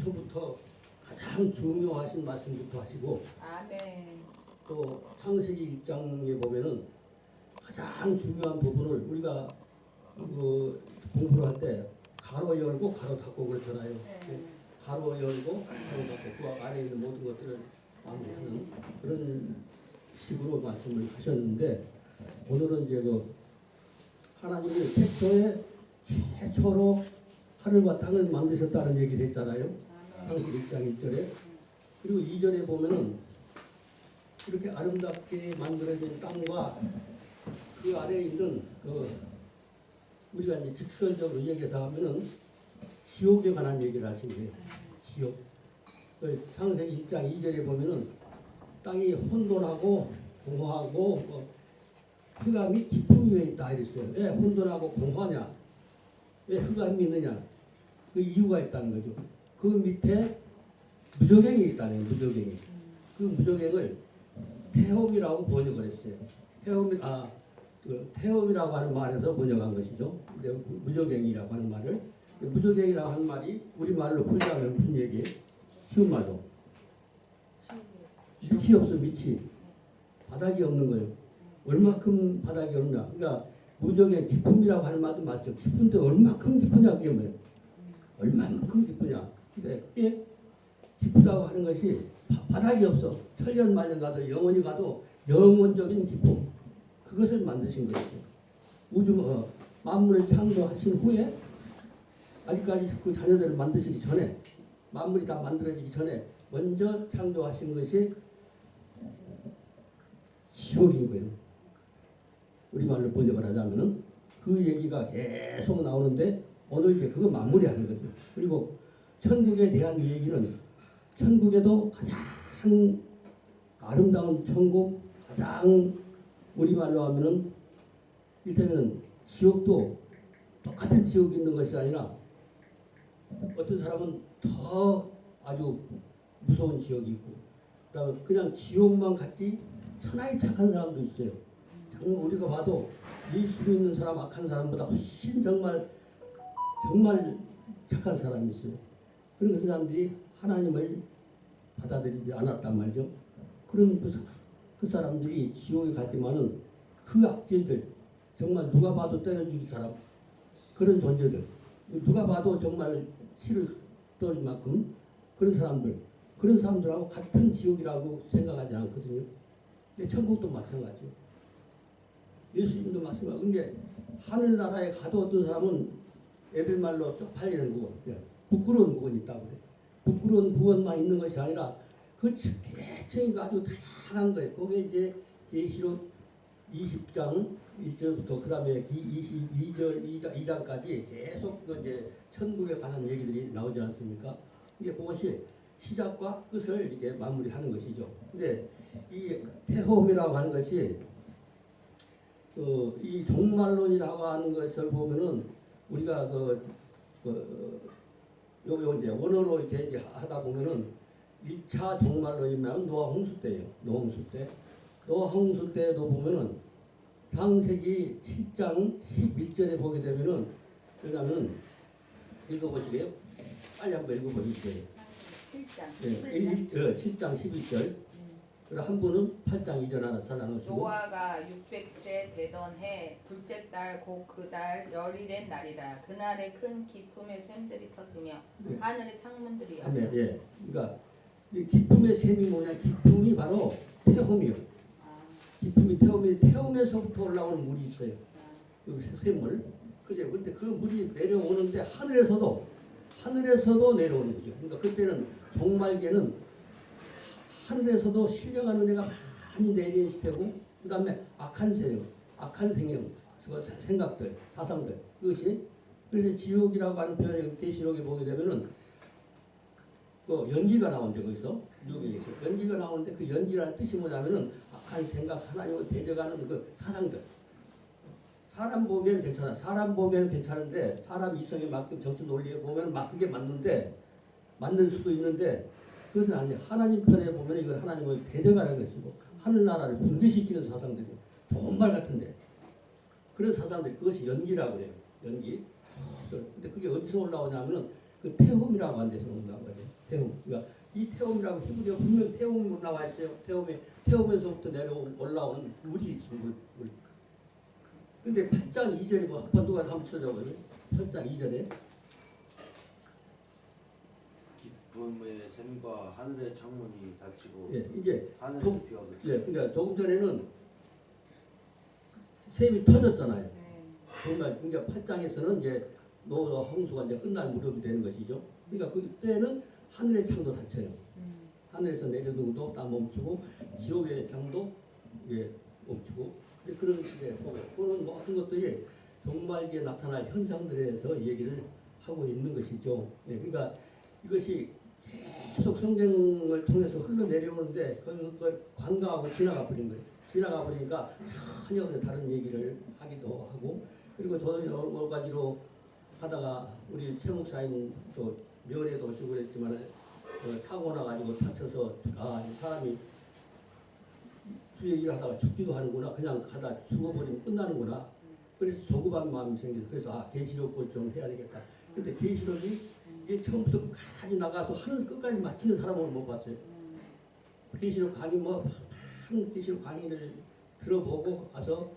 태초부터 가장 중요하신 말씀부터 하시고 아멘. 또 창세기 1장에 보면은 가장 중요한 부분을 우리가 공부를 할 때 가로 열고 가로 닫고 그렇잖아요. 네. 가로 열고 가로 닫고 그 안에 있는 모든 것들을 마무리하는 그런 식으로 말씀을 하셨는데 오늘은 이제 하나님이 최초로 하늘과 땅을 만드셨다는 얘기를 했잖아요. 창세기 1장 1절에. 그리고 2절에 보면은 이렇게 아름답게 만들어진 땅과 그 안에 있는 우리가 이제 직설적으로 얘기해서 하면은 지옥에 관한 얘기를 하신 거예요. 지옥. 창세기 1장 2절에 보면은 땅이 혼돈하고 공허하고 흑암이 깊은 위에 있다 이랬어요. 왜 혼돈하고 공허냐? 왜 흑암이 있느냐? 그 이유가 있다는 거죠. 그 밑에 무저갱이 있다는 거예요. 무저갱이. 그 무저갱을 태홈이라고 번역을 했어요. 태홈이라고 하는 말에서 번역한 것이죠. 근데 무저갱이라고 하는 말을 무저갱이라고 하는 말이 우리말로 풀자면 무슨 얘기예요? 쉬운 말로 밑이 없어. 밑이 바닥이 없는 거예요. 얼마큼 바닥이 없냐? 그러니까 무저갱 깊음이라고 하는 말도 맞죠. 깊은데 얼마큼 깊으냐 그게 뭐예요? 얼마만큼 깊으냐? 근데 그게 깊다고 하는 것이 바닥이 없어. 천년만년 가도 영원히 가도 영원적인 기쁨. 그것을 만드신 것이죠. 우주 만물을 창조하신 후에 아직까지 그 자녀들을 만드시기 전에 만물이 다 만들어지기 전에 먼저 창조하신 것이 지옥인 거예요. 우리말로 번역을 하자면은 그 얘기가 계속 나오는데 오늘 이제 그거 마무리하는 거죠. 그리고 천국에 대한 얘기는 천국에도 가장 아름다운 천국, 가장 우리말로 하면은 일단은 지옥도 똑같은 지옥이 있는 것이 아니라 어떤 사람은 더 아주 무서운 지옥이 있고 그다음에 그냥 지옥만 같이 천하에 착한 사람도 있어요. 정말 우리가 봐도 예수 믿는 사람 악한 사람보다 훨씬 정말 착한 사람이 있어요. 그런 사람들이 하나님을 받아들이지 않았단 말이죠. 그런 그 사람들이 지옥에 갔지만은 그 악질들 정말 누가 봐도 때려주기 사람 그런 존재들 누가 봐도 정말 치를 떨 만큼 그런 사람들하고 같은 지옥이라고 생각하지 않거든요. 근데 천국도 마찬가지요. 예수님도 마찬가지고 근데 하늘나라에 가도 어떤 사람은 애들 말로 쪽팔리는 구원, 부끄러운 구원이 있다고 그래요. 부끄러운 구원만 있는 것이 아니라 그 계층이 아주 다양한 거예요. 거기에 이제 계시록 20장 1절부터 그 다음에 22절 2장까지 계속 이제 천국에 관한 얘기들이 나오지 않습니까? 이게 그것이 시작과 끝을 이렇게 마무리하는 것이죠. 근데 이 태홈이라고 하는 것이 이 종말론이라고 하는 것을 보면은 우리가 요 이제 원어로 이렇게 이제 하다 보면은 1차 종말론이면 노아 홍수 때예요. 노아 홍수 때. 노아 홍수 때도 보면은 창세기 7장 11절에 보게 되면은 왜냐면은 읽어보시게요. 빨리 한번 읽어보실게요. 7장 7장 11절. 그리고 한 분은 8장 2절 하나 찾아놓으시고. 노아가 600세 되던 해 둘째 달 곧 그 달 열일의 날이라 그날에 큰 기품의 샘들이 터지며 하늘의 창문들이 열려. 예. 그러니까 이 기품의 샘이 뭐냐? 기품이 바로 태홈이요. 기품이 태움에서부터 올라오는 물이 있어요. 그 샘물. 그죠? 근데 그 물이 내려오는데 하늘에서도 내려오는 거죠. 그러니까 그때는 종말기에는 하늘에서도 신령한 은혜가 많이 내리는 시대고 그 다음에 악한 생명, 생각들, 사상들 그것이 그래서 지옥이라고 하는 표현을 계시록에 보게 되면은 그 연기가 나오는데 거기서 지옥에서 연기가 나오는데 그 연기라는 뜻이 뭐냐면은 악한 생각, 하나님을 대적하는 그 사상들. 사람 보기에는 괜찮아. 사람 보기에는 괜찮은데 사람 이성에 맞게 정치 논리에 보면 막 그게 맞는 수도 있는데 그것은 아니에요. 하나님 편에 보면 이건 하나님을 대적하는 것이고 하늘나라를 붕괴시키는 사상들이 좋은 말 같은데 그런 사상들 그것이 연기라고 그래요. 연기. 근데 그게 어디서 올라오냐면은 그 태홈이라고 하는 데서 올라온 거예요. 태움. 그러니까 이 태움이라고 히브리어 분명 태움으로 나와 있어요. 태움에서부터 올라온 물이 있어 물. 근데 8장 2절에 뭐 한번 누가 한번 써줘봐요. 8장 2절에 깊음의 샘과 하늘의 창문이 닫히고 예, 이제 하늘이 좀 비어버렸어요. 예, 그러니까 조금 전에는 샘이 터졌잖아요. 네. 정말 그러니까 8장에서는 이제 노아 홍수가 이제 끝날 무렵이 되는 것이죠. 그러니까 그때는 하늘의 창도 닫혀요. 하늘에서 내려오는 것도 다 멈추고 지옥의 창도 예, 멈추고 그런 시대에 보고 그런 모든 것들이 종말기에 나타날 현상들에 대해서 얘기를 하고 있는 것이죠. 예, 그러니까 이것이 계속 성경을 통해서 흘러내려오는데 그걸 관과하고 지나가 버린 거예요. 지나가 버리니까 전혀 다른 얘기를 하기도 하고 그리고 저도 여러 가지로 하다가 우리 최 목사님 또 면회도 오시고 그랬지만 사고 나가지고 다쳐서 이 사람이 주의 일을 하다가 죽기도 하는구나 그냥 가다 죽어버리면 끝나는구나 그래서 조급한 마음이 생겨서 그래서 계시록을 좀 해야 되겠다. 근데 계시록이 이게 처음부터 끝까지 나가서 하는 끝까지 마치는 사람을 못 봤어요. 계시록 강의 한 계시록 강의를 들어보고 와서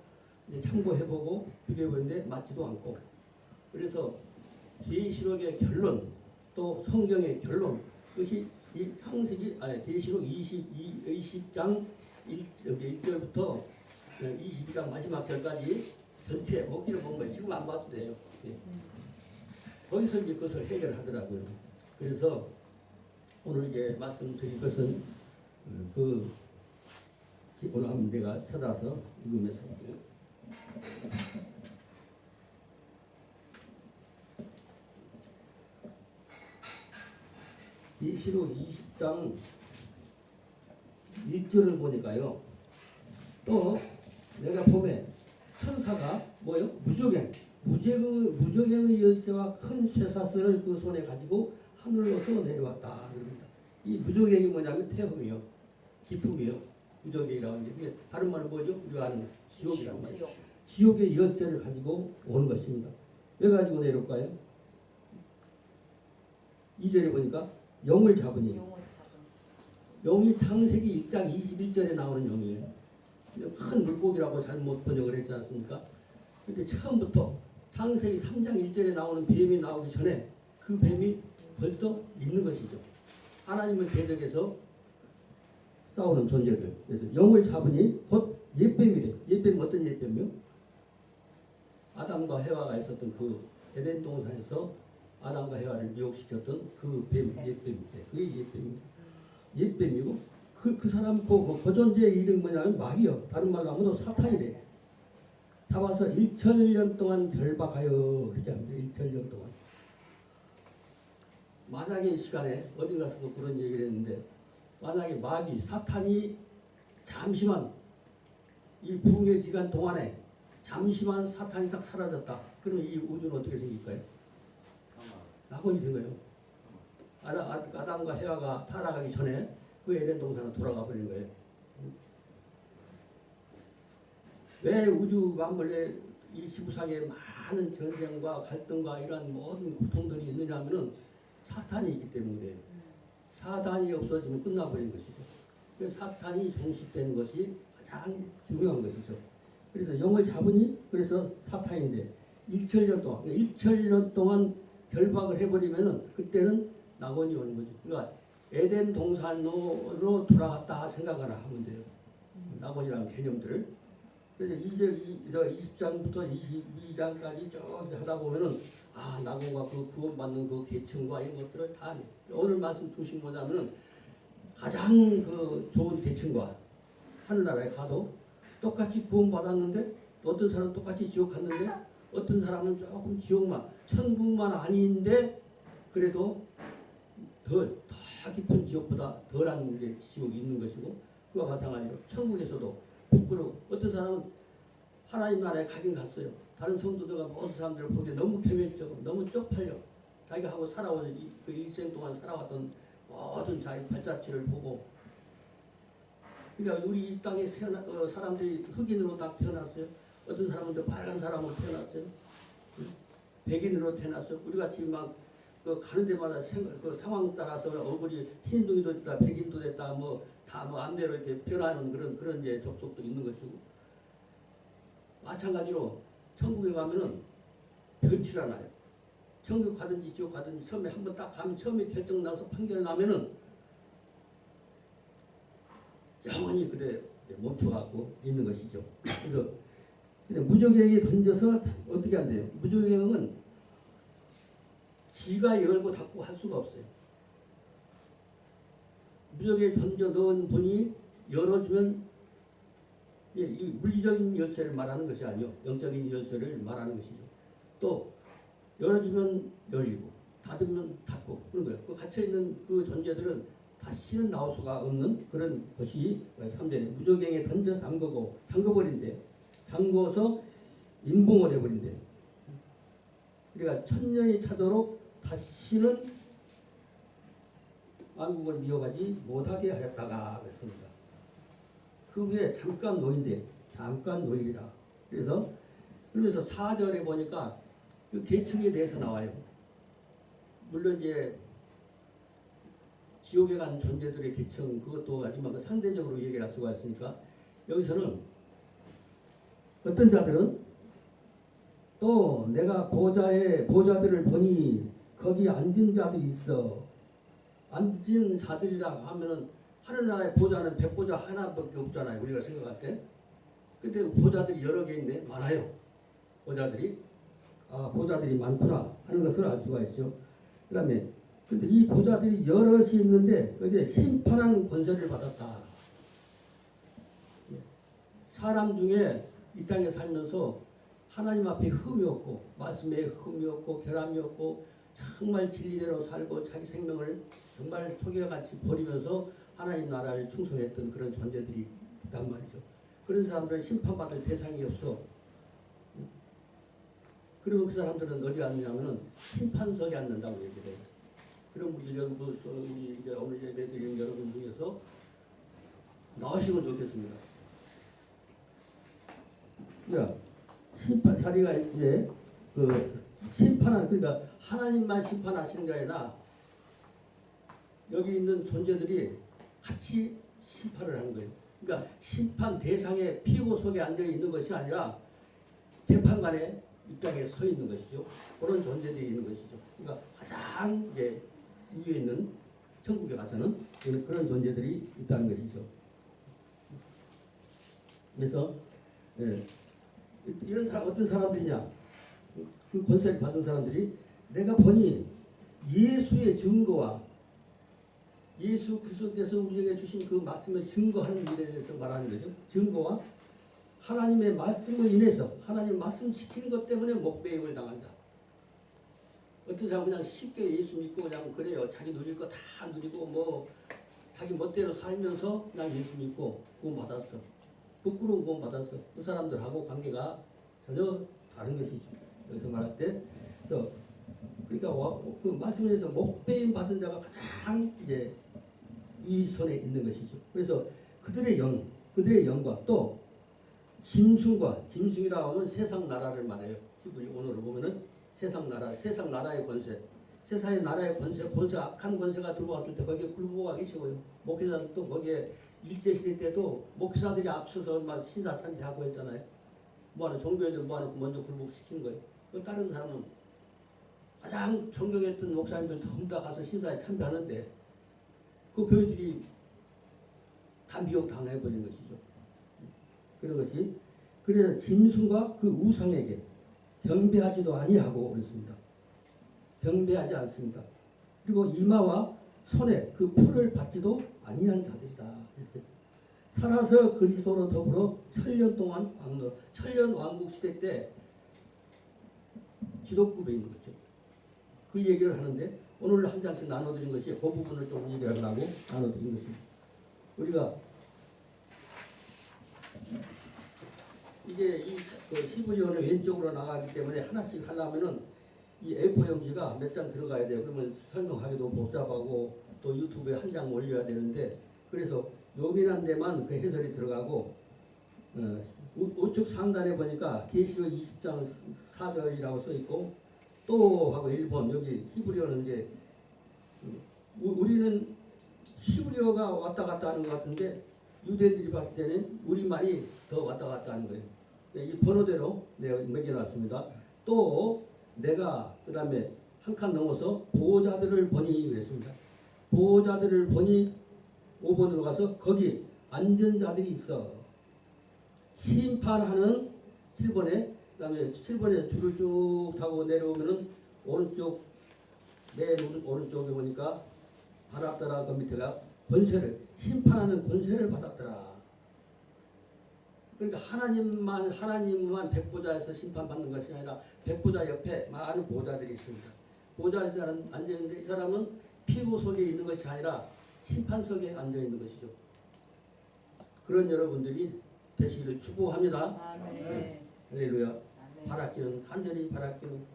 이제 참고해보고 비교해보는데 맞지도 않고 그래서 계시록의 결론 또 성경의 결론 그것이 이 창세기 계시록 20장 1절부터 22장 마지막 절까지 전체 먹기를 본 거예요. 지금 안 봐도 돼요. 예. 거기서 이제 그것을 해결하더라고요. 그래서 오늘 이제 말씀드릴 것은 오늘 한번 내가 찾아서 읽으면서 계시록 20장 1절을 보니까요. 또 내가 보면 천사가 뭐요? 무적행의 열쇠와 큰 쇠사슬을 그 손에 가지고 하늘로서 내려왔다. 그럽니다. 이 무적행이 뭐냐면 태움이요. 기쁨이요. 무적행이라고 하는데 다른 말은 뭐죠? 우리가 아는 지옥이라고 말이죠. 지옥의 열쇠를 가지고 오는 것입니다. 왜 가지고 내려올까요? 2절에 보니까 영을 잡으니 영이 창세기 1장 21절에 나오는 영이에요. 큰 물고기라고 잘못 번역을 했지 않습니까? 근데 처음부터 창세기 3장 1절에 나오는 뱀이 나오기 전에 그 뱀이 벌써 있는 것이죠. 하나님을 대적해서 싸우는 존재들. 그래서 영을 잡으니 곧 옛뱀이래. 옛뱀 어떤 옛뱀이요? 아담과 해와가 있었던 그 에덴 동산에서 아담과 해와를 미혹시켰던 그 뱀, 옛뱀인데 그게 옛뱀입니다. 옛뱀이고 그 사람 그 존재의 이름 뭐냐면 마귀요. 다른 말로 하면 사탄이래. 잡아서 1,000년 동안 결박하여 그렇게 합니다. 1,000년 동안. 만약의 시간에 어디 가서도 그런 얘기를 했는데 만약에 마귀, 사탄이 잠시만 이 부흥의 기간 동안에 잠시만 사탄이 싹 사라졌다. 그러면 이 우주는 어떻게 생길까요? 낙원이 된 거예요. 아담과 해와가 타락하기 전에 그 에덴 동산으로 돌아가 버린 거예요. 왜 우주 만물에 이 지구상에 많은 전쟁과 갈등과 이러한 모든 고통들이 있느냐 하면은 사탄이 있기 때문에 사탄이 없어지면 끝나버린 것이죠. 그래서 사탄이 종식되는 것이 가장 중요한 것이죠. 그래서 영을 잡으니 그래서 사탄인데 1,000년 동안 결박을 해버리면은 그때는 낙원이 오는 거죠. 그러니까 에덴 동산으로 돌아갔다 생각하라 하면 돼요. 낙원이라는 개념들을. 그래서 20장부터 22장까지 쭉 하다 보면은 낙원과 그 구원받는 그 계층과 이런 것들을 다 오늘 말씀 주신 뭐냐면은 가장 그 좋은 계층과 하늘나라에 가도 똑같이 구원받았는데 어떤 사람은 똑같이 지옥 갔는데 어떤 사람은 조금 지옥만 천국만 아닌데 그래도 더 깊은 지옥보다 덜한 게 지옥이 있는 것이고 그와 마찬가지로 천국에서도 부끄러워 어떤 사람은 하나님 나라에 가긴 갔어요. 다른 성도들과 모든 사람들을 보기에 너무 개면적으로 너무 쪽팔려 자기가 하고 살아온 그 일생 동안 살아왔던 모든 자기 발자취를 보고 그러니까 우리 이 땅에 사람들이 흑인으로 딱 태어났어요. 어떤 사람은 또 빨간 사람으로 태어났어요. 백인으로 태어났어요. 우리 같이 막 그 가는 데마다 그 상황 따라서 얼굴이 흰둥이도 됐다, 백인도 됐다, 뭐 다 뭐 안대로 이렇게 변하는 그런 이제 접속도 있는 것이고, 마찬가지로 천국에 가면은 변치를 않아요. 천국 가든지 지옥 가든지 처음에 한번 딱 가면 처음에 결정 나서 판결 나면은 영원히 그래 멈춰갖고 있는 것이죠. 그래서 무적에게 던져서 어떻게 한대요? 무적행은 지가 열고 닫고 할 수가 없어요. 무적에 던져 넣은 분이 열어주면, 이 물리적인 열쇠를 말하는 것이 아니요, 영적인 열쇠를 말하는 것이죠. 또 열어주면 열리고 닫으면 닫고 그런 거예요. 그 갇혀 있는 그 존재들은 다시는 나올 수가 없는 그런 것이 3대는 무적행에 던져 잠궈버린대. 잠궈서 인봉을 해버린대. 그러니까 천년이 차도록 다시는 왕국을 미워하지 못하게 하였다가 그랬습니다. 그 후에 잠깐 노인데 잠깐 노일이라. 그래서 4절에 보니까 그 계층에 대해서 나와요. 물론 이제 지옥에 간 존재들의 계층 그것도 하지만 상대적으로 얘기할 수가 있으니까 여기서는 어떤 자들은 또 내가 보좌들을 보니 거기 앉은 자들이 있어. 앉은 자들이라고 하면은 하늘나라의 보좌는 백보좌 하나밖에 없잖아요. 우리가 생각할 때. 근데 보좌들이 여러 개 있네. 많아요. 보좌들이. 아, 보좌들이 많구나 하는 것을 알 수가 있죠. 그 다음에 근데 이 보좌들이 여럿이 있는데 거기에 심판하는 권세를 받았다. 사람 중에 이 땅에 살면서 하나님 앞에 흠이 없고 말씀에 흠이 없고 결함이 없고 정말 진리대로 살고 자기 생명을 정말 초계같이 버리면서 하나님 나라를 충성했던 그런 존재들이 있단 말이죠. 그런 사람들은 심판받을 대상이 없어. 그러면 그 사람들은 어디 앉느냐면은 심판석에 앉는다고 얘기를 해요. 그럼 우리 이제 오늘 예배 드리는 여러분 중에서 나오시면 좋겠습니다. 그러니까 심판 자리가 이제 그 심판한 그러니까 하나님만 심판하시는 게 아니라 여기 있는 존재들이 같이 심판을 하는 거예요. 그러니까 심판 대상의 피고 속에 앉아 있는 것이 아니라 재판관의 입장에 서 있는 것이죠. 그런 존재들이 있는 것이죠. 그러니까 가장 이제 위에 있는 천국에 가서는 그런 존재들이 있다는 것이죠. 그래서 이런 사람 어떤 사람들이냐? 그 권세를 받은 사람들이 내가 보니 예수의 증거와 예수 그리스도께서 우리에게 주신 그 말씀을 증거하는 일에 대해서 말하는 거죠. 증거와 하나님의 말씀을 인해서 하나님 말씀 시키는 것 때문에 목배임을 당한다. 어떤 사람 그냥 쉽게 예수 믿고 그냥 그래요. 자기 누릴 거 다 누리고 뭐 자기 멋대로 살면서 그냥 예수 믿고 구원 받았어. 부끄러운 구원 받았어. 그 사람들하고 관계가 전혀 다른 것이죠. 여기서 말할 때, 그래서 그러니까 그 말씀에서 목배임 받은 자가 가장 이제 위선에 있는 것이죠. 그래서 그들의 영과 또 짐승이라고 하면 세상 나라를 말해요. 히브리 오늘을 보면은 세상 나라의 권세, 세상의 나라의 권세, 악한 권세가 들어왔을 때 거기에 굴복하고 계시고요. 목회자들도 거기에 일제시대 때도 목회자들이 앞서서 막 신사참배하고 했잖아요. 뭐하는 종교인들 뭐하는 먼저 굴복시키는 거예요. 그 다른 사람은 가장 존경했던 목사님들 전부 다 가서 신사에 참배하는데 그 교인들이 다 미혹당해버린 것이죠. 그런 것이 그래서 짐승과 그 우상에게 경배하지도 아니하고 그랬습니다. 경배하지 않습니다. 그리고 이마와 손에 그 표를 받지도 아니한 자들이다 그랬어요. 살아서 그리스도로 더불어 천년 동안 천년 왕국 시대 때 지도급에 있는 거죠. 그 얘기를 하는데 오늘 한 장씩 나눠드린 것이 그 부분을 좀 얘기하려고 나눠드린 것입니다. 우리가 이게 이 히브리어는 왼쪽으로 나가기 때문에 하나씩 하려면은 이 A4 용지가 몇 장 들어가야 돼요. 그러면 설명하기도 복잡하고 또 유튜브에 한 장 올려야 되는데 그래서 요긴한 데만 그 해설이 들어가고 우측 상단에 보니까 계시록 20장 4절이라고 써 있고 또 하고 1번 여기 히브리어는 이제 우리는 히브리어가 왔다 갔다 하는 것 같은데 유대인들이 봤을 때는 우리말이 더 왔다 갔다 하는 거예요. 이 번호대로 내가 매겨놨습니다. 또 내가 그 다음에 한 칸 넘어서 보호자들을 보니 그랬습니다. 보호자들을 보니 5번으로 가서 거기 앉은 자들이 있어. 심판하는 7번에 그 다음에 7번에 줄을 쭉 타고 내려오면은 오른쪽 맨 오른쪽에 보니까 받았더라. 그 밑에가 권세를 심판하는 권세를 받았더라. 그러니까 하나님만 백보자에서 심판받는 것이 아니라 백보자 옆에 많은 보호자들이 있습니다. 보호자들이 앉아 있는데 이 사람은 피고석에 있는 것이 아니라 심판석에 앉아 있는 것이죠. 그런 여러분들이 되시기를 축복합니다. 아멘. 할렐루야. 아멘. 바라기는 간절히 바라기는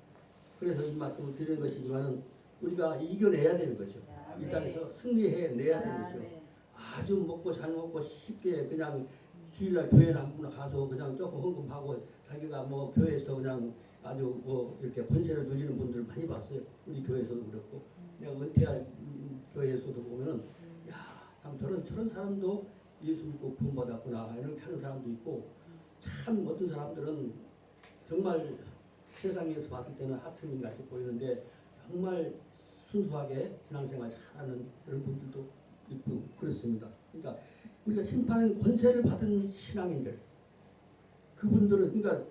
그래서 이 말씀을 드리는 것이지만은 우리가 이겨내야 되는 거죠. 이 땅에서 승리해내야 되는 거죠. 아멘. 아주 먹고 잘 먹고 쉽게 그냥 주일날 교회를 한 번 가서 그냥 조금 헌금하고 자기가 뭐 교회에서 그냥 아주 뭐 이렇게 권세를 누리는 분들 많이 봤어요. 우리 교회에서도 그렇고 내가 은퇴할 교회에서도 보면은 야 참 저런 사람도 예수 믿고 구원받았구나 이렇게 하는 사람도 있고 참 어떤 사람들은 정말 세상에서 봤을 때는 하층민 같이 보이는데 정말 순수하게 신앙생활 잘하는 그런 분들도 있고 그렇습니다. 그러니까 우리가 심판하는 권세를 받은 신앙인들 그분들은 그러니까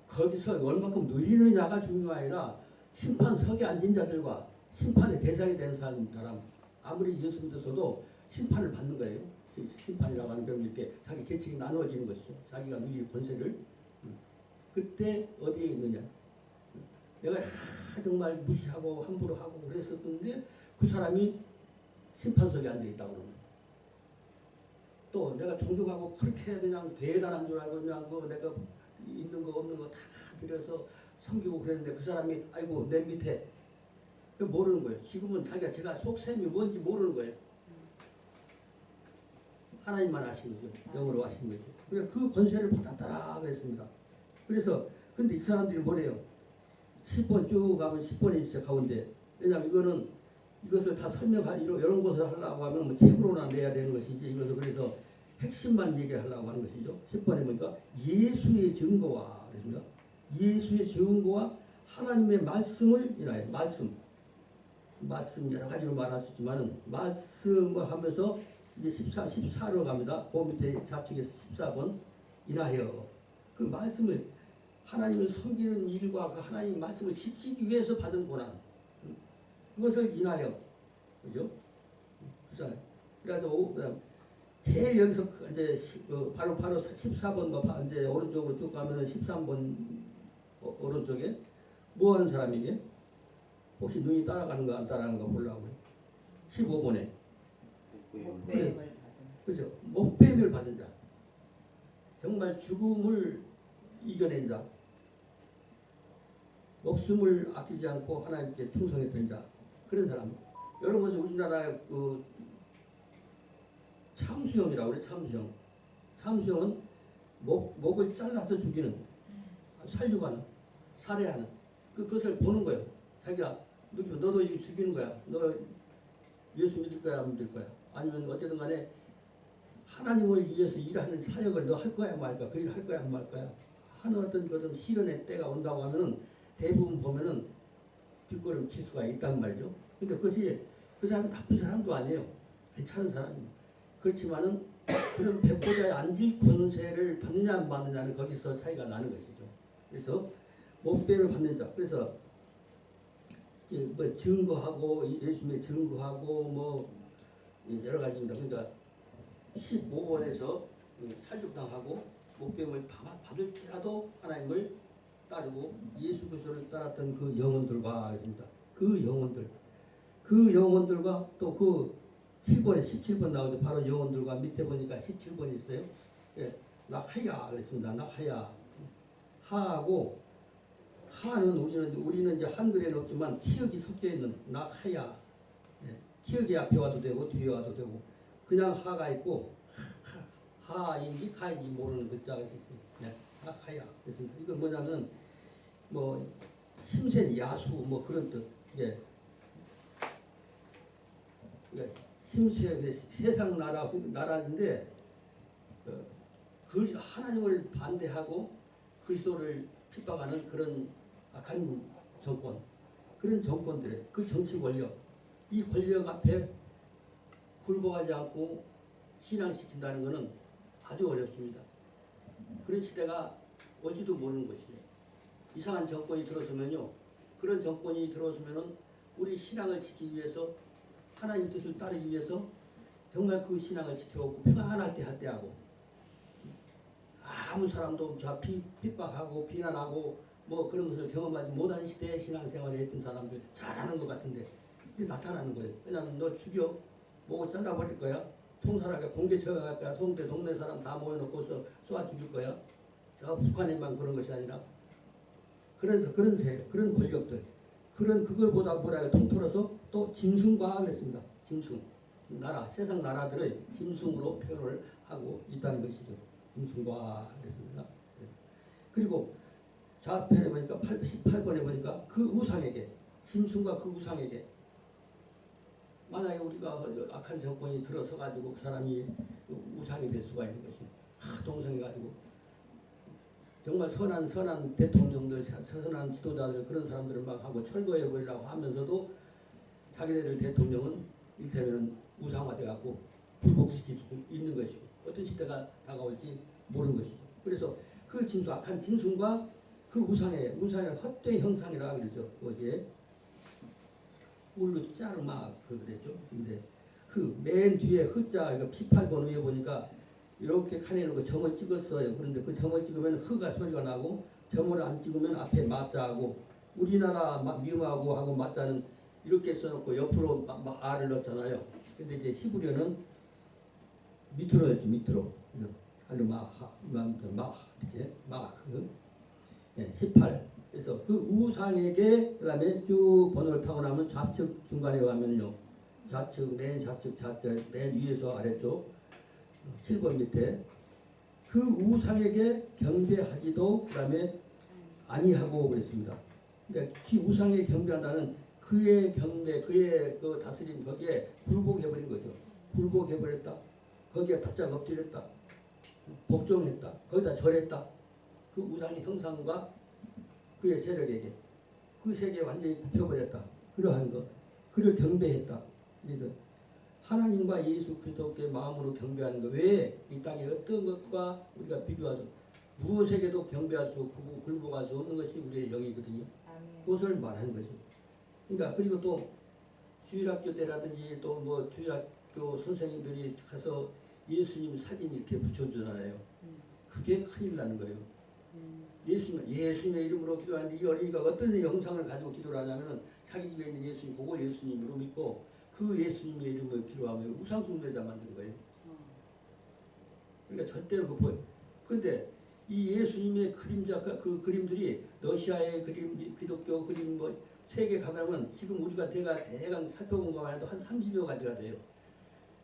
거기서 얼마큼 누리느냐가 중요가 아니라 심판석에 앉은 자들과 심판의 대상이 된 사람 아무리 예수 믿어서도 심판을 받는 거예요. 심판이라고 하는 건 이렇게 자기 계층이 나누어지는 것이죠. 자기가 누릴 권세를 그때 어디에 있느냐. 내가 정말 무시하고 함부로 하고 그랬었는데 그 사람이 심판석에 앉아 있다고 그러면 또 내가 존경하고 그렇게 그냥 대단한 줄 알고 그냥 그 내가 있는 거 없는 거 다 들여서 섬기고 그랬는데 그 사람이 아이고 내 밑에 모르는 거예요. 지금은 제가 속셈이 뭔지 모르는 거예요. 하나님만 아시는 거죠. 영으로 아시는 거죠. 그래 그 권세를 받았더라 그랬습니다. 그래서 근데 이 사람들이 뭐래요? 10번 쭉 가면 10번이 있어요 가운데. 왜냐하면 이것을 다 이런 것을 하려고 하면 뭐 책으로나 내야 되는 것이지 이것을 그래서 핵심만 얘기하려고 하는 것이죠. 10번에 보니까 예수의 증거와 그랬습니다. 예수의 증거와 하나님의 말씀을 인하여 말씀 여러 가지로 말할 수 있지만은 말씀을 하면서 이제 14로 갑니다. 그 밑에 좌측에서 14번 인하여 그 말씀을 하나님을 섬기는 일과 그 하나님 말씀을 지키기 위해서 받은 고난 그것을 인하여 그죠? 그래서 그다음 제일 여기서 이제 바로 14번과 이제 오른쪽으로 쭉 가면은 13번 오른쪽에 뭐 하는 사람에게 혹시 눈이 따라가는가 안 따라가는가 보려고요. 15번에 목배임을 받은 그죠? 목배임을 받은 자 정말 죽음을 이겨낸 자 목숨을 아끼지 않고 하나님께 충성했던 자 그런 사람 여러 번 우리나라의 그 참수형이라고 그래. 참수형은 목을 잘라서 죽이는 살려고 하는 살해하는 그것을 보는 거예요. 자기가 너도 이거 죽이는 거야. 너 예수 믿을 거야 안 믿을 거야. 아니면 어쨌든 간에 하나님을 위해서 일하는 사역을 너 할 거야 말 거야. 그 일 할 거야 말 거야. 하는 어떤 것은 실현의 때가 온다고 하면은 대부분 보면은 뒷걸음 칠 수가 있단 말이죠. 근데 그것이 그 사람은 나쁜 사람도 아니에요. 괜찮은 사람이에요. 그렇지만은 그런 백보자에 앉을 권세를 받느냐 안 받느냐는 거기서 차이가 나는 것이죠. 그래서 목배를 받는 자. 그래서 뭐 증거하고 예수님의 증거하고 뭐 여러 가지입니다. 그러니까 15번에서 살죽당하고 목배를 받을지라도 하나님을 따르고 예수 그리스도를 따랐던 그 영혼들과 있습니다. 그 영혼들과 또 그 7번에 17번 나오죠. 바로 영혼들과 밑에 보니까 17번이 있어요. 예, 나하야 그랬습니다. 나하야 하하고 하는 우리는 이제 한글에는 없지만 키역이 섞여 있는 나하야 예, 키역이 앞에 와도 되고 뒤에 와도 되고 그냥 하가 있고 하인지 카인지 모르는 글자가 있어요. 예, 나하야 그랬습니다. 이건 뭐냐면 뭐 힘센 야수 뭐 그런 뜻. 예. 힘센 세상 나라인데 그 하나님을 반대하고 그리스도를 핍박하는 그런 악한 정권, 그런 정권들의 그 정치 권력, 이 권력 앞에 굴복하지 않고 신앙시킨다는 것은 아주 어렵습니다. 그런 시대가 올지도 모르는 것이죠. 이상한 정권이 들어서면요, 그런 정권이 들어서면은 우리 신앙을 지키기 위해서, 하나님 뜻을 따르기 위해서 정말 그 신앙을 지켜오고 평안할 때 할 때 하고, 아무 사람도 핍박하고 비난하고 뭐 그런 것을 경험하지 못한 시대에 신앙생활을 했던 사람들 잘하는 것 같은데 이게 나타나는 거예요. 왜냐하면 너 죽여, 뭐 잘라버릴 거야, 총살하게 공개 처형할 거야, 송대 동네 사람 다 모여놓고 쏘아 죽일 거야. 저 북한에만 그런 것이 아니라 그래서 그런 권력들, 그걸보다 뭐라요, 통틀어서 또 짐승과 했습니다. 짐승, 나라, 세상 나라들의 짐승으로 표현을 하고 있다는 것이죠. 짐승과 했습니다. 그리고 좌편에 보니까 18번에 보니까 그 우상에게, 짐승과 그 우상에게, 만약에 우리가 악한 정권이 들어서 가지고 그 사람이 우상이 될 수가 있는 것이, 동성해 가지고 정말 선한 대통령들, 선한 지도자들, 그런 사람들을 막 하고 철거해 버리려고 하면서도 자기네들 대통령은 이를테면 우상화돼 갖고 굴복시킬 수 있는 것이고, 어떤 시대가 다가올지 모르는 것이죠. 그래서 그 짐승, 악한 짐승과 그 우상의 헛된 형상이라 그러죠. 거기에 울루 짜르마 그랬죠. 근데 그 맨 뒤에 흑자 18번 위에 보니까 이렇게 칸에 놓고 점을 찍었어요. 그런데 그 점을 찍으면 흐가 소리가 나고, 점을 안 찍으면 앞에 마자하고, 우리나라 미음하고 하고 마자는 이렇게 써놓고 옆으로 아를 넣었잖아요. 근데 이제 히브리어는 밑으로 했죠. 밑으로. 알로 마하 이렇게 마흐. 18. 그래서 그 우상에게, 그 다음에 쭉 번호를 타고 나면 좌측 중간에 가면요, 좌측, 맨 위에서 아래쪽 7번 밑에 그 우상에게 경배하지도 그 다음에 아니하고 그랬습니다. 그러니까 그 우상에 경배한다는 그의 경배, 그의 그 다스림, 거기에 굴복해버린 거죠. 굴복해버렸다. 거기에 바짝 엎드렸다. 복종했다. 거기다 절했다. 그 우상의 형상과 그의 세력에게, 그 세계에 완전히 굽혀버렸다. 그러한 것, 그를 경배했다. 그래서 하나님과 예수 그리스도께 마음으로 경배하는 것 외에 이 땅에 어떤 것과 우리가 비교할 수, 무엇에게도 경배할 수 없고 굴복할 수 없는 것이 우리의 영이거든요. 그것을 말하는 것이. 그러니까 그리고 또 주일학교 때라든지 또 뭐 주일학교 선생님들이 가서 예수님 사진 이렇게 붙여주잖아요. 그게 큰일 나는 거예요. 예수님의 이름으로 기도하는데 이 어린이가 어떤 영상을 가지고 기도를 하냐면 자기 집에 있는 예수님, 그걸 예수님으로 믿고 그 예수님의 이름으로 기도하면 우상숭배자 만든 거예요. 그러니까 절대로 그 보여. 그런데 이 예수님의 그림자, 그 그림들이 러시아의 그림, 기독교 그림, 뭐 세계 가면 지금 우리가 대강 살펴본 것만 해도 한 30여 가지가 돼요.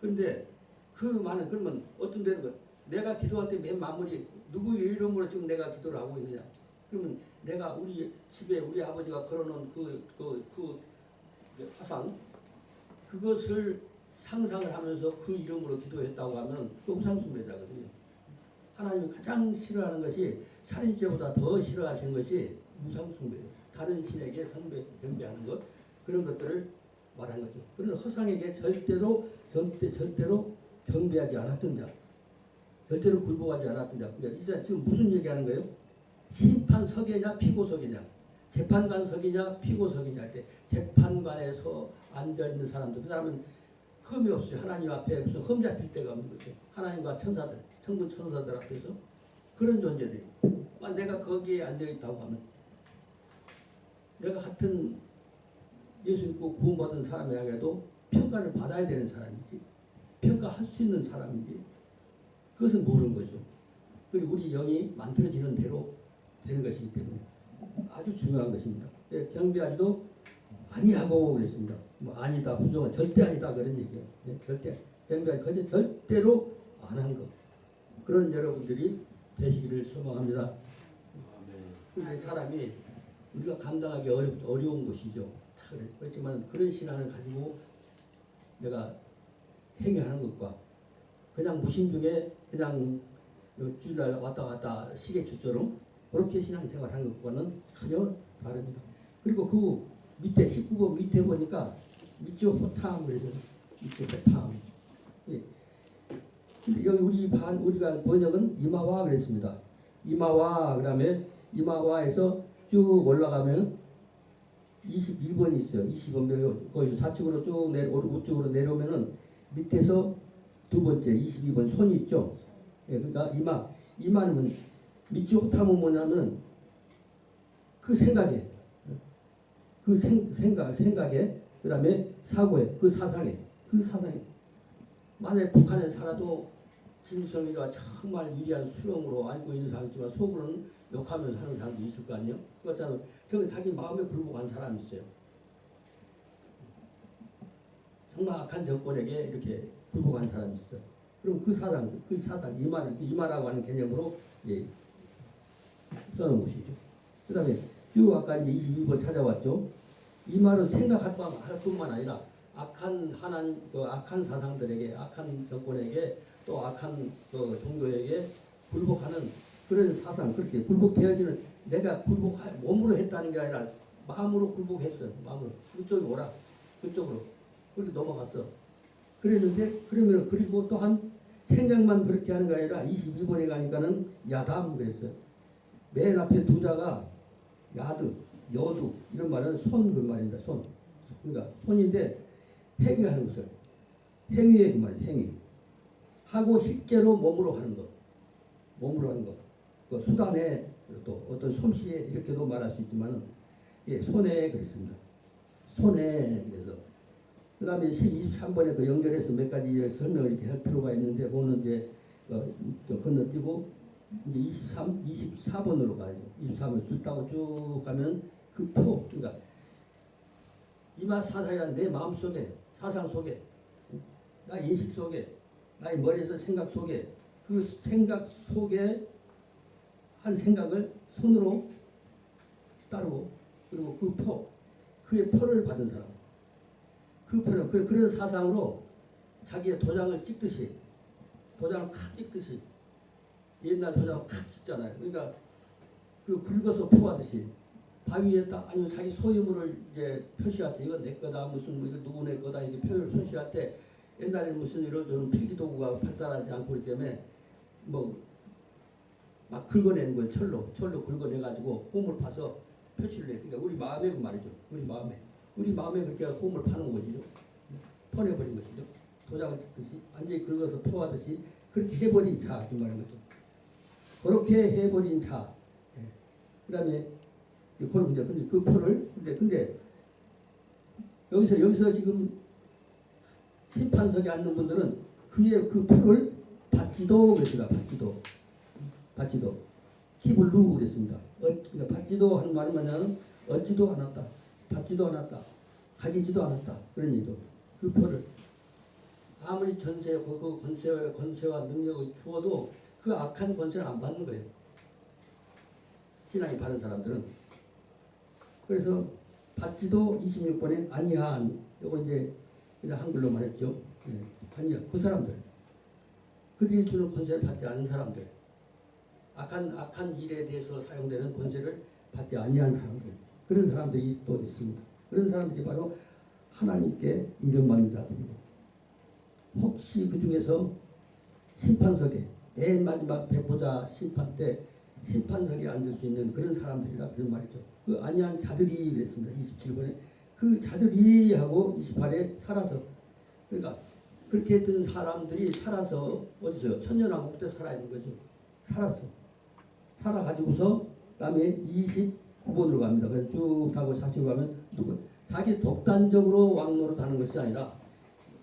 그런데 그 많은, 그러면 어떤 데는 내가 기도할 때 맨 마무리 누구의 이름으로 지금 내가 기도를 하고 있느냐? 그러면 내가 우리 집에 우리 아버지가 걸어놓은 그 화상, 그것을 상상을 하면서 그 이름으로 기도했다고 하면 그 우상숭배자거든요. 하나님이 가장 싫어하는 것이, 살인죄보다 더 싫어하시는 것이 우상숭배예요. 다른 신에게 경배하는 것, 그런 것들을 말하는 거죠. 그런 허상에게 절대로 경배하지 않았던 자, 절대로 굴복하지 않았던 자. 그러니까 지금 무슨 얘기하는 거예요? 심판석이냐 피고석이냐, 재판관석이냐 피고석이냐 할 때 재판관에서 앉아있는 사람들, 그 사람은 흠이 없어요. 하나님 앞에 무슨 흠 잡힐 데가 없는 거죠. 하나님과 천사들, 천군 천사들 앞에서 그런 존재들이, 내가 거기에 앉아있다고 하면 내가 같은 예수 믿고 구원받은 사람이라도 평가를 받아야 되는 사람인지, 평가할 수 있는 사람인지, 그것은 모르는 거죠. 그리고 우리 영이 만들어지는 대로 되는 것이기 때문에 아주 중요한 것입니다. 경배하지도 아니하고 그랬습니다. 뭐 아니다, 부정은 절대 아니다 그런 얘기예요. 절대 경배하지 절대로 안 한 것. 그런 여러분들이 되시기를 소망합니다. 근데 사람이 우리가 감당하기 어려운 것이죠. 다 그래. 그렇지만 그런 신앙을 가지고 내가 행위하는 것과 그냥 무신중에 그냥 주일날 왔다 갔다 시계추처럼 그렇게 신앙생활하는 것과는 전혀 다릅니다. 그리고 그 밑에 19번 밑에 보니까 밑줄 호탐 그래서 밑줄 호탐. 예. 근데 여기 우리가 번역은 이마와 그랬습니다. 이마와 그다음에 이마와에서 쭉 올라가면 22번이 있어요. 22번 거기서 좌측으로 쭉 우측으로 내려오면은 밑에서 두 번째 22번 손이 있죠. 예, 그러니까 이마는 밑줄 호탐은 뭐냐면 그 생각에 생각에 그다음에 사고에 그 사상에 만약에 북한에 살아도 김일성이가 정말 위대한 수령으로 알고 있는 사람이지만 속으로는 욕하면서 하는 사람도 있을 거 아니에요? 그렇잖아요. 저는 자기 마음에 굴복한 사람이 있어요. 정말 악한 정권에게 이렇게 굴복한 사람이 있어요. 그럼 그 사상, 이마라고 하는 개념으로 예, 써놓은 것이죠. 그 다음에 쭉 아까 이제 22번 찾아왔죠. 이 말은 생각할 뿐만 아니라 악한 하나님, 악한 사상들에게, 악한 정권에게 또 악한 종교에게 굴복하는 그런 사상, 그렇게 굴복되어지는 내가 몸으로 했다는 게 아니라 마음으로 굴복했어. 마음으로. 그쪽에 오라. 그쪽으로. 그렇게 넘어갔어. 그랬는데, 그리고 또한 생각만 그렇게 하는 게 아니라 22번에 가니까는 야담 그랬어요. 맨 앞에 두 자가 야드, 여두, 이런 말은 손 그 말입니다. 손. 그러니까 손인데 행위하는 것을. 행위의 그 말이에요. 행위. 하고 실제로 몸으로 하는 것. 몸으로 하는 것. 그 수단에 또 어떤 솜씨에 이렇게도 말할 수 있지만은 예, 손에 그랬습니다. 손에 그래서 그 다음에 23번에 그 연결해서 몇 가지 설명을 이렇게 할 필요가 있는데 그거는 이제 좀 건너뛰고 이제 24번으로 가야죠. 24번 술 따고 쭉 가면 그 표, 그러니까 이마 사상이란 내 마음 속에 사상 속에 나의 인식 속에 나의 머리에서 생각 속에 그 생각 속에 한 생각을 손으로 따르고 그리고 그 표, 그의 표를 받은 사람 그 표는 그런 사상으로 자기의 도장을 찍듯이 도장을 확 찍듯이 옛날 도장을 확 찍잖아요. 그러니까 그 긁어서 표하듯이 바위에다 아니면 자기 소유물을 이제 표시할 때 이건 내 거다 무슨 이거 누구 내 거다 이렇게 표를 표시할 때 옛날에 무슨 이런 필기도구가 발달하지 않고 그렇기 때문에 뭐 막 긁어내는 거예요. 철로 긁어내 가지고 홈을 파서 표시를 해. 그러니까 우리 마음에 그 말이죠. 우리 마음에 그렇게 홈을 파는 거죠. 퍼내버린 것이죠. 도장을 찍듯이 완전히 긁어서 표하듯이 그렇게 해버린 자 그 말인 거죠. 그렇게 해버린 자. 예. 그다음에 근데 그 표를 근데 여기서 지금 심판석에 앉는 분들은 그의 그 표를 받지도 그랬습니다. 받지도 히블루 그랬습니다. 그러니까 받지도 하는 말은 뭐냐면 얻지도 않았다, 받지도 않았다, 가지지도 않았다 그런 얘기도 그 표를 아무리 그 권세와 능력을 주어도 그 악한 권세를 안 받는 거예요. 신앙이 바른 사람들은. 그래서 받지도 26번에 아니한 요거 이제 그냥 한글로 말했죠. 예, 아니야 그 사람들 그들이 주는 권세를 받지 않은 사람들 악한 일에 대해서 사용되는 권세를 받지 아니한 사람들 그런 사람들이 또 있습니다. 그런 사람들이 바로 하나님께 인정받는 자들이고 혹시 그 중에서 심판석에 맨 마지막 배보자 심판 때 심판석에 앉을 수 있는 그런 사람들이라 그런 말이죠. 그 아니한 자들이 그랬습니다. 27번에 그 자들이 하고 28에 살아서 그러니까 그렇게 했던 사람들이 살아서 어디서요? 천년왕국 때 살아있는 거죠. 살아가지고서 그다음에 29번으로 갑니다. 그래서 쭉 타고 좌측으로 가면 자기 독단적으로 왕노릇 하는 것이 아니라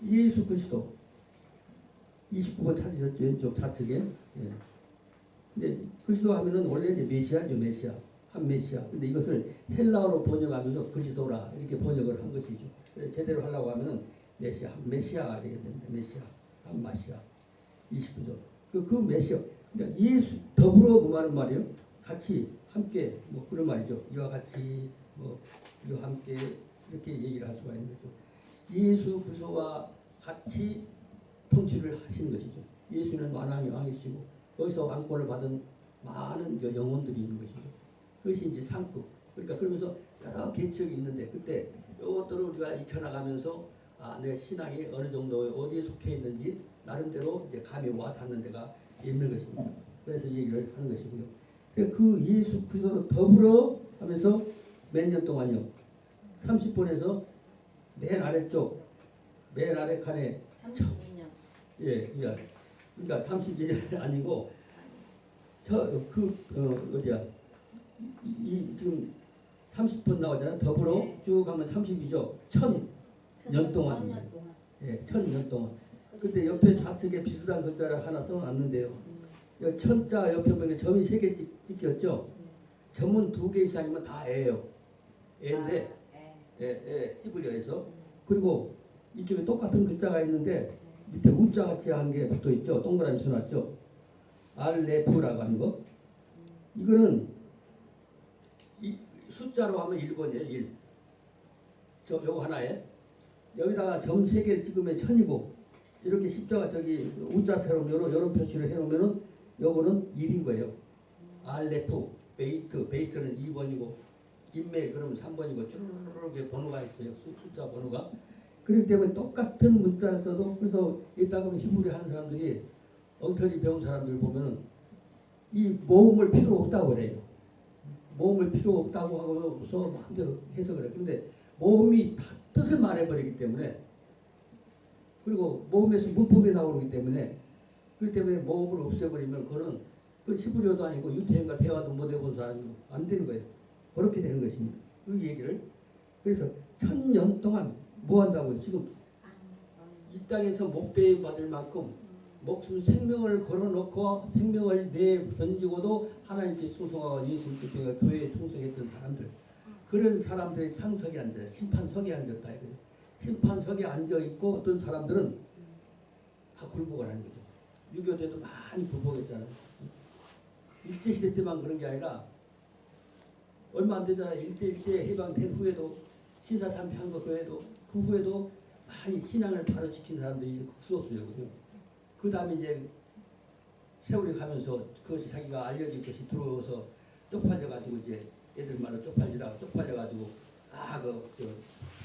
예수 그리스도 29번 찾으셨죠. 왼쪽 좌측에. 예. 근데 그리스도 하면은 원래 이제 메시아죠. 한 메시아. 근데 이것을 헬라어로 번역하면서 그리스도라 이렇게 번역을 한 것이죠. 제대로 하려고 하면은 메시아가 되게 됩니다. 한 마시아. 29조. 그 메시아. 그러니까 예수 더불어 그 말은 말이에요. 같이 함께 뭐 그런 말이죠. 이와 같이 뭐 이와 함께 이렇게 얘기를 할 수가 있는 거죠. 예수 그리스도와 같이 통치를 하시는 것이죠. 예수는 만왕의 왕이시고 거기서 왕권을 받은 많은 영혼들이 있는 것이죠. 그것이 이제 상급. 그러니까 그러면서 여러 계층이 있는데 그때 이것들을 우리가 익혀나가면서 내 신앙이 어느 정도 어디에 속해 있는지 나름대로 이제 감이 와 닿는 데가 있는 것입니다. 그래서 얘기를 하는 것이고요. 그 예수 그리스도로 더불어 하면서 몇 년 동안요. 30번에서 맨 아래쪽 맨 아래 칸에 32년. 예, 그러니까 32년이 아니고 어디야 이 지금 30번 나오잖아요. 더불어 네. 쭉 하면 30이죠. 1000년 동안. 1000년 동안. 예, 1000년 동안. 근데 옆에 좌측에 비슷한 글자를 하나 써놨는데요. 이 천자 옆에 보면 점이 3개 찍혔죠. 점은 2개 이상이면 다 애예요. 애인데 히브리어에서. 그리고 이쪽에 똑같은 글자가 있는데 밑에 우자 같이 한 게 붙어 있죠. 동그라미 써놨죠. 알레프라고 하는 거. 이거는 이 숫자로 하면 1번이에요. 1. 요거 하나에 여기다가 점 3개를 찍으면 1000이고 이렇게 십자가 저기 우자처럼 요런 표시를 해놓으면은 요거는 1인 거예요. 알레프, 베이트는 2번이고 김메 그러면 3번이고 쭈르르르 번호가 있어요. 숫자 번호가. 그렇기 때문에 똑같은 문자를 써도 그래서 이따가 보면 히브리 하는 사람들이 엉터리 배운 사람들 보면은 이 모음을 필요 없다고 그래요. 모음을 필요 없다고 하고서 마음대로 해석을 해요. 근데 모음이 다 뜻을 말해버리기 때문에 그리고 모음에서 문법이 나오기 때문에 그렇기 때문에 모음을 없애버리면 그거는 그 히브리어도 아니고 유태인과 대화도 못 해본 사람이 안 되는 거예요. 그렇게 되는 것입니다. 그 얘기를 그래서 1000년 동안 뭐 한다고요? 지금 이 땅에서 목배임 받을 만큼 목숨 생명을 걸어놓고 생명을 내던지고도 하나님께 충성하고 예수님께 교회에 충성했던 사람들 그런 사람들이 상석에 앉아요. 심판석에 앉았다 이거예요. 심판석에 앉아있고 어떤 사람들은 다 굴복을 하는 거죠. 6.25 때도 많이 굴복했잖아요. 일제시대 때만 그런 게 아니라 얼마 안 되잖아요. 일제 해방된 후에도 신사참배한 거 그 후에도 많이 신앙을 바로 지킨 사람들이 이제 극소수였거든요. 그 다음에 이제 세월이 가면서 그것이 자기가 알려진 것이 들어와서 쪽팔려가지고 이제 애들 말로 쪽팔려가지고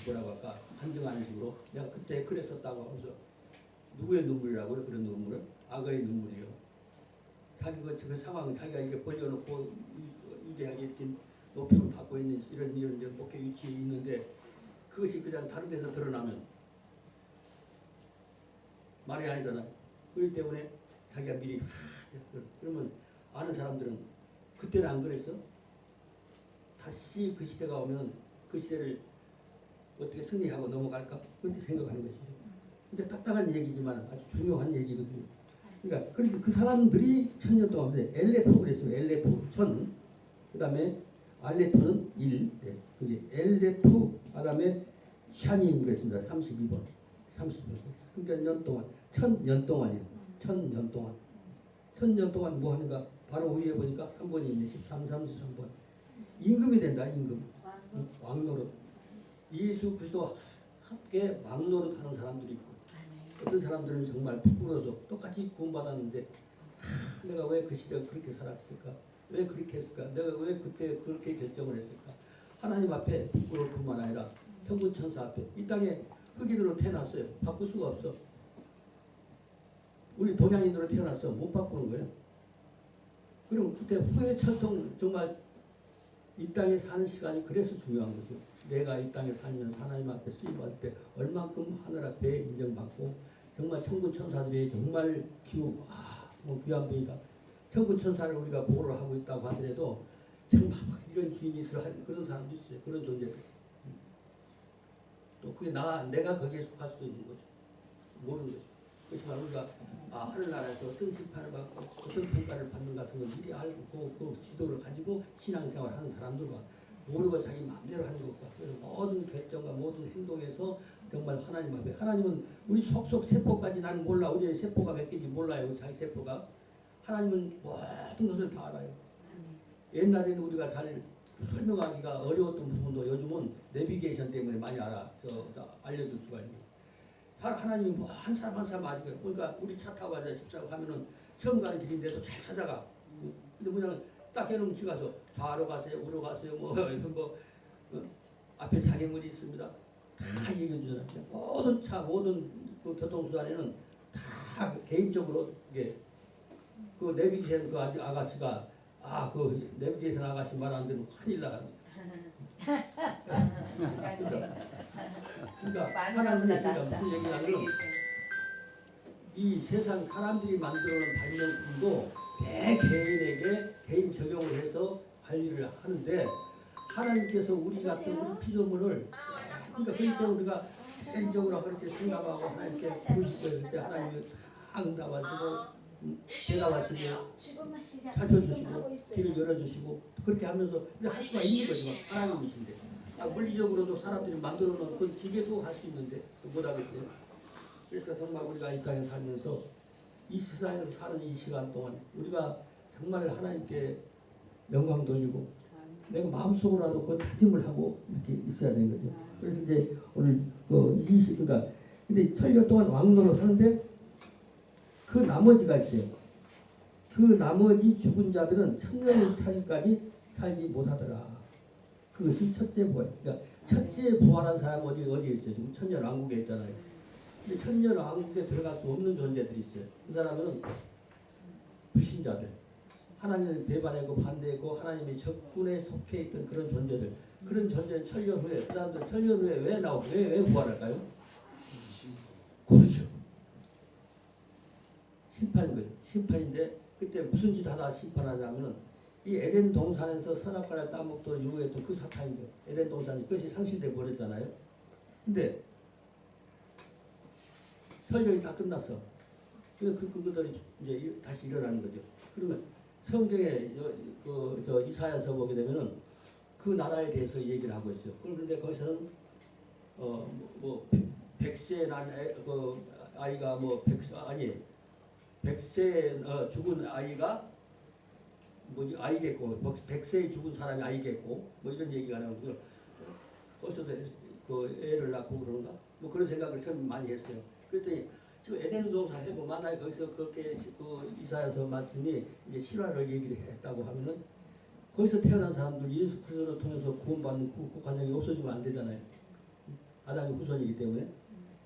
뭐라고 할까 한정하는 식으로 내가 그때 그랬었다고 하면서 누구의 눈물이라고 그래 그런 눈물을 악어의 눈물이요. 자기 그 상황 자기가 이게 벌려놓고 유리하게 높임을 받고 있는 이런 목회 위치에 있는데 그것이 그냥 다른 데서 드러나면 말이 아니잖아요. 그렇기 때문에 자기가 미리 그러면 아는 사람들은 그때는 안 그랬어? 다시 그 시대가 오면 그 시대를 어떻게 승리하고 넘어갈까? 그렇게 생각하는 것이죠. 근데 딱딱한 얘기지만 아주 중요한 얘기거든요. 그러니까 그래서 그 사람들이 1000년 동안 엘레프 그랬어요. 엘레프 1000. 그 다음에 알레프는 1. 네. 그게 엘레프 그다음에 샤님 그랬습니다. 32번. 32번. 그러니까 년 동안 1000년 동안이에요. 1000년 동안. 1000년 동안 뭐 하는가? 바로 위에 보니까 3번이 있네. 13, 33번. 임금이 된다. 임금. 왕노릇. 예수 그리스도와 함께 왕노릇 하는 사람들이 있고 어떤 사람들은 정말 부끄러워서 똑같이 구원받았는데 내가 왜 그 시대에 그렇게 살았을까? 왜 그렇게 했을까? 내가 왜 그때 그렇게 결정을 했을까? 하나님 앞에 부끄러울 뿐만 아니라 천군 천사 앞에 이 땅에 흑인으로 태어났어요. 바꿀 수가 없어. 우리 동양인으로 태어났어. 못 바꾸는 거예요. 그럼 그때 후회 철통 정말 이 땅에 사는 시간이 그래서 중요한 거죠. 내가 이 땅에 살면서 하나님 앞에 쓰임받을 때 얼만큼 하늘 앞에 인정받고 정말 천군 천사들이 정말 기우고 정말 귀한 분이다. 천군 천사를 우리가 보호를 하고 있다고 하더라도 정말 이런 주인이 있을 그런 사람도 있어요. 그런 존재들. 또 그게 내가 거기에 속할 수도 있는 거죠. 모르는 거죠. 그렇지만 우리가 하늘나라에서 어떤 심판을 받고 어떤 평가를 받는 것을 미리 알고 그 지도를 가지고 신앙생활을 하는 사람들과 모르고 자기 마음대로 하는 것과 그래서 모든 결정과 모든 행동에서 정말 하나님 앞에 하나님은 우리 속속 세포까지 나는 몰라. 우리의 세포가 몇 개인지 몰라요. 자기 세포가. 하나님은 모든 것을 다 알아요. 옛날에는 우리가 잘 설명하기가 어려웠던 부분도 요즘은 내비게이션 때문에 많이 알려줄 수가 있는. 하나님이 뭐 한 사람 한 사람 아시고요. 그러니까 우리 차 타고 가자 집사고 하면은 처음 가는 길인데도 잘 찾아가. 근데 그냥 딱 해놓으면 지가서 좌로 가세요, 우로 가세요, 앞에 장애물이 있습니다. 다 얘기해 주잖아요. 모든 차, 모든 그 교통수단에는 다 개인적으로 이게 그 내비게이션 그 아가씨가 그 내비게이션 아가씨 말 안 들으면 큰일 나갑니다. 그러니까 하나님의 얘기가 무슨 얘기냐면 이 세상 사람들이 만들어놓은 발명품도 매 개인에게 개인 적용을 해서 관리를 하는데 하나님께서 우리 같은 우리 피조물을 그러니까 그럴 때 우리가 개인적으로 그렇게 생각하고 하나님께 부르실 때 하나님이 다 응답하시고 대답하시고 살펴주시고 길을 열어주시고 그렇게 하면서 할 수가 있는 거지만 하나님이신데 물리적으로도 사람들이 만들어 놓은 그 기계도 할 수 있는데 못하겠어요. 그래서 정말 우리가 이 땅에 살면서 이 세상에서 사는 이 시간 동안 우리가 정말 하나님께 영광 돌리고 내가 마음속으로라도 그 다짐을 하고 이렇게 있어야 되는 거죠. 그래서 이제 오늘 그러니까 근데 천년 동안 왕노를 하는데 그 나머지가 있어요. 그 나머지 죽은 자들은 천년을 차기까지 살지 못하더라. 그것이 첫째 부활. 그러니까 첫째 부활한 사람 어디에 있어요? 지금 천년 왕국에 있잖아요. 근데 천년 왕국에 들어갈 수 없는 존재들이 있어요. 그 사람은 불신자들. 하나님을 배반하고 반대했고 하나님의 적군에 속해 있던 그런 존재들. 그런 존재는 천년 후에 그 사람들 천년 후에 왜 부활할까요? 그렇죠. 심판인 거죠. 심판인데 그때 무슨 짓 하다 심판하냐면은 이 에덴 동산에서 선악과를 따먹도록 유혹했던 그 사탄인 거예요. 에덴 동산이 그것이 상실돼 버렸잖아요. 근데 설령이 다 끝났어. 그래서 그들이 이제 다시 일어나는 거죠. 그러면 성경에 이사야서 보게 되면은 그 나라에 대해서 얘기를 하고 있어요. 그런데 거기서는 백세 난 아이가 백세 죽은 아이가 아이겠고 백세에 죽은 사람이 아이겠고 이런 얘기가 나오고 거기서도 그 애를 낳고 그런가 그런 생각을 처음 많이 했어요. 그랬더니 지금 에덴 동산 해보면 만약에 거기서 그렇게 그 이사야서 말씀이 이제 실화를 얘기를 했다고 하면은 거기서 태어난 사람들 예수 그리스도를 통해서 구원받는 그 과정이 없어지면 안 되잖아요. 아담의 후손이기 때문에.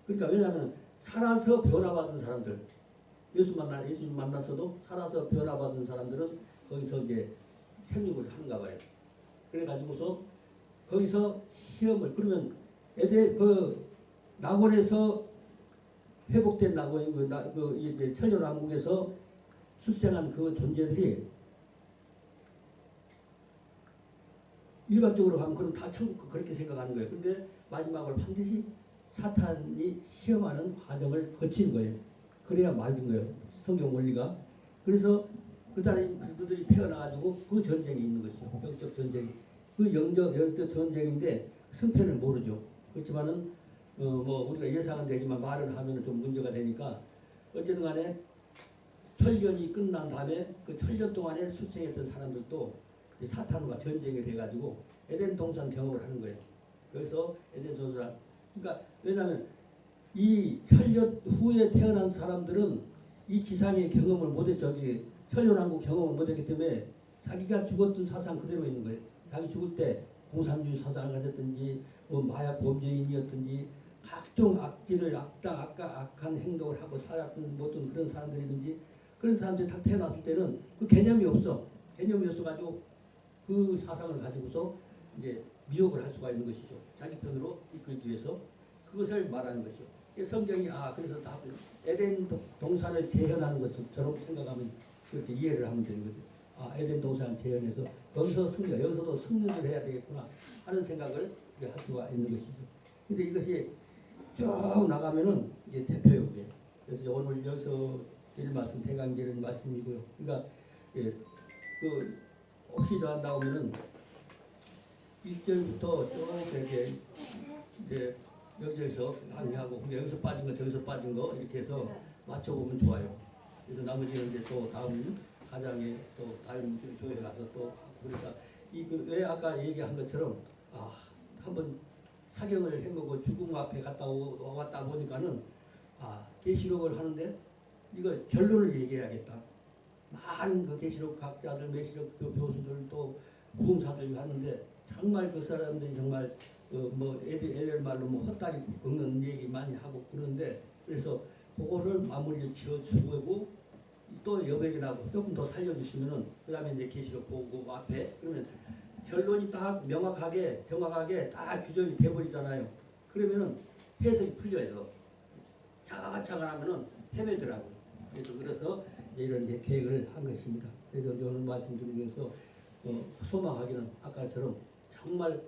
그러니까 왜냐하면 살아서 변화받은 사람들 예수님 만났어도 살아서 변화받은 사람들은 거기서 이제 생육을 하는가 봐요. 그래가지고서 거기서 시험을 그러면 낙원에서 회복된 낙원 이제 천년왕국에서 출생한 그 존재들이 일반적으로 하면 그럼 다 천국 그렇게 생각하는 거예요. 근데 마지막으로 반드시 사탄이 시험하는 과정을 거치는 거예요. 그래야 맞은 거예요. 성경 원리가. 그래서 그들이 태어나가지고 그 전쟁이 있는 것이죠. 영적 전쟁이. 그 영적 전쟁인데 승패를 모르죠. 그렇지만은 우리가 예상은 되지만 말을 하면은 좀 문제가 되니까 어쨌든 간에 천년이 끝난 다음에 그 천년 동안에 출생했던 사람들도 사탄과 전쟁이 돼가지고 에덴 동산 경험을 하는 거예요. 그래서 에덴 동산 그러니까 왜냐하면 이 천년 후에 태어난 사람들은 이 지상의 경험을 못했죠. 천년왕국 경험을 못했기 때문에 자기가 죽었던 사상 그대로 있는 거예요. 자기 죽을 때 공산주의 사상을 가졌든지 마약 범죄인이었든지 각종 악질을 악한 행동을 하고 살았던 모든 그런 사람들이든지 그런 사람들이 딱 태어났을 때는 그 개념이 없어가지고 그 사상을 가지고서 이제 미혹을 할 수가 있는 것이죠. 자기 편으로 이끌기 위해서 그것을 말하는 것이죠. 성경이 그래서 다 에덴 동산을 재현하는 것처럼 생각하면 그렇게 이해를 하면 되는 거죠. 에덴 동산 재현해서 여기서도 승리를 해야 되겠구나 하는 생각을 할 수가 있는 것이죠. 근데 이것이 쭉 나가면은 이게 대표용이에요. 그래서 오늘 여기서 드릴 말씀 대강제를 말씀이고요. 그러니까 혹시 더 나오면은 1절부터 쭉 이렇게 이제 여기서 항의하고 여기서 빠진 거 저기서 빠진 거 이렇게 해서 맞춰보면 좋아요. 그래서 나머지는 이제 또 다음 가장에 또 다른 교회 가서 또 그러니까 왜 아까 얘기한 것처럼 한번 사경을 해보고 죽음 앞에 갔다 왔다 보니까는 계시록을 하는데 이거 결론을 얘기해야겠다. 많은 그 계시록 학자들, 메시록 교수들 또 무음사들이 하는데 정말 그 사람들이 정말 애들 말로 헛다리 긁는 얘기 많이 하고 그러는데 그래서 그거를 마무리를 지어주고 또 여백이라고 조금 더 살려주시면은 그다음에 이제 계시록 보고 앞에 그러면 결론이 딱 명확하게 정확하게 다 규정이 돼버리잖아요. 그러면은 해석이 풀려요. 차근차근 하면은 헤매더라고요. 그래서 이제 이런 이제 계획을 한 것입니다. 그래서 오늘 말씀드리기 위해서 소망하기는 아까처럼 정말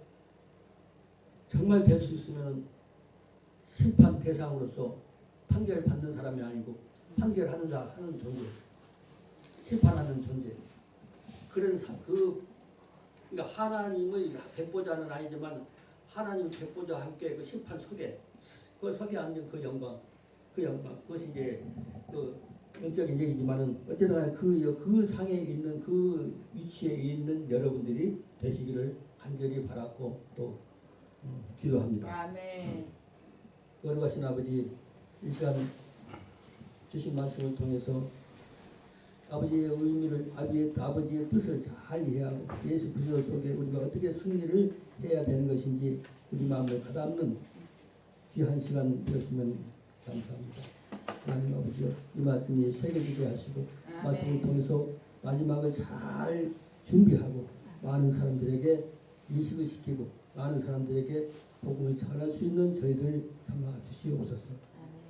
될 수 있으면은 심판 대상으로서 판결 받는 사람이 아니고 판결하는 존재, 심판하는 존재. 그러니까 하나님의 백보자는 아니지만 하나님 백보자와 함께 그 심판 석에 앉은 그 영광 그것이 이제 그 영적인 얘기지만은 어쨌든 그 상에 있는 그 위치에 있는 여러분들이 되시기를 간절히 바랐고 또 기도합니다. 아멘. 거룩하신 아버지, 이 시간 주신 말씀을 통해서 아버지의 의미를 아버지의 뜻을 잘 이해하고 예수 그리스도 속에 우리가 어떻게 승리를 해야 되는 것인지 우리 마음을 가다듬는 귀한 시간 되었으면 감사합니다. 하나님 아버지여, 이 말씀이 새겨지게 하시고 말씀을 통해서 마지막을 잘 준비하고 많은 사람들에게 인식을 시키고 많은 사람들에게 복음을 전할 수 있는 저희들 삼아 주시옵소서.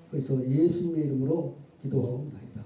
그래서 예수님의 이름으로 기도하옵나이다.